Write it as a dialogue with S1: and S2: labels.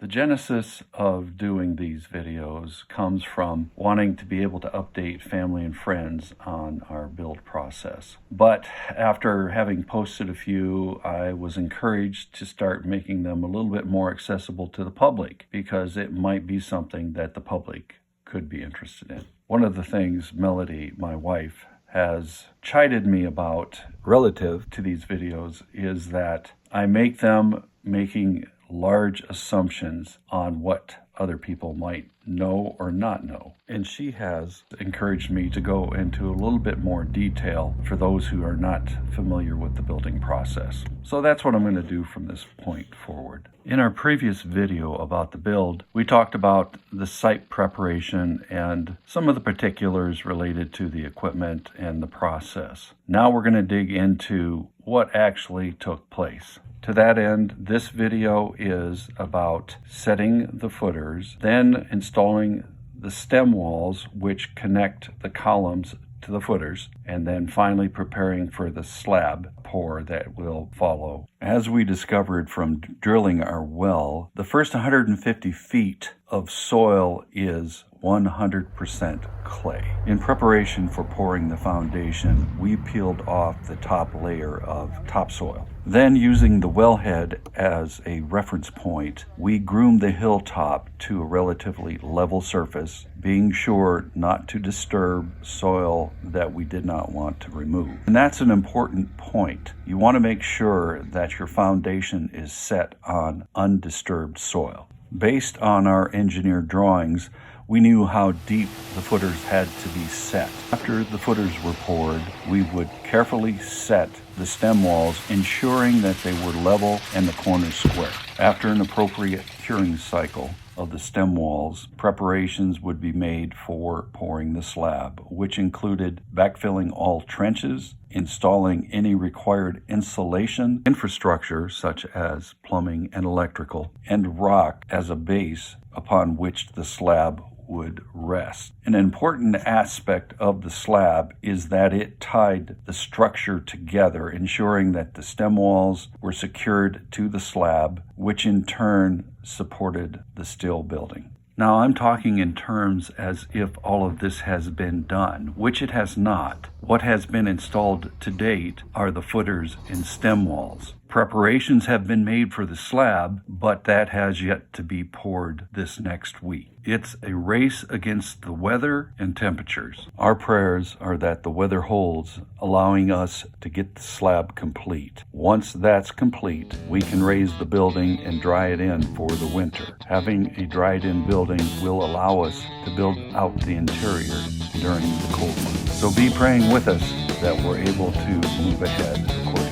S1: The genesis of doing these videos comes from wanting to be able to update family and friends on our build process. But after having posted a few, I was encouraged to start making them a little bit more accessible to the public because it might be something that the public could be interested in. One of the things Melody, my wife, has chided me about relative to these videos is that I make them making large assumptions on what other people might know or not know. And she has encouraged me to go into a little bit more detail for those who are not familiar with the building process. So that's what I'm going to do from this point forward. In our previous video about the build, we talked about the site preparation and some of the particulars related to the equipment and the process. Now we're going to dig into what actually took place. To that end, this video is about setting the footers, then installing the stem walls which connect the columns to the footers, and then finally preparing for the slab pour that will follow. As we discovered from drilling our well, the first 150 feet of soil is 100% clay. In preparation for pouring the foundation, we peeled off the top layer of topsoil. Then, using the wellhead as a reference point, we groomed the hilltop to a relatively level surface, being sure not to disturb soil that we did not want to remove. And that's an important point. You want to make sure that your foundation is set on undisturbed soil. Based on our engineered drawings, we knew how deep the footers had to be set. After the footers were poured, we would carefully set the stem walls, ensuring that they were level and the corners square. After an appropriate curing cycle of the stem walls, preparations would be made for pouring the slab, which included backfilling all trenches, installing any required insulation, infrastructure such as plumbing and electrical, and rock as a base upon which the slab would rest. An important aspect of the slab is that it tied the structure together, ensuring that the stem walls were secured to the slab, which in turn supported the steel building. Now, I'm talking in terms as if all of this has been done, which it has not. What has been installed to date are the footers and stem walls. Preparations have been made for the slab, but that has yet to be poured this next week. It's a race against the weather and temperatures. Our prayers are that the weather holds, allowing us to get the slab complete. Once that's complete, we can raise the building and dry it in for the winter. Having a dried-in building will allow us to build out the interior during the cold months. So be praying with us that we're able to move ahead accordingly.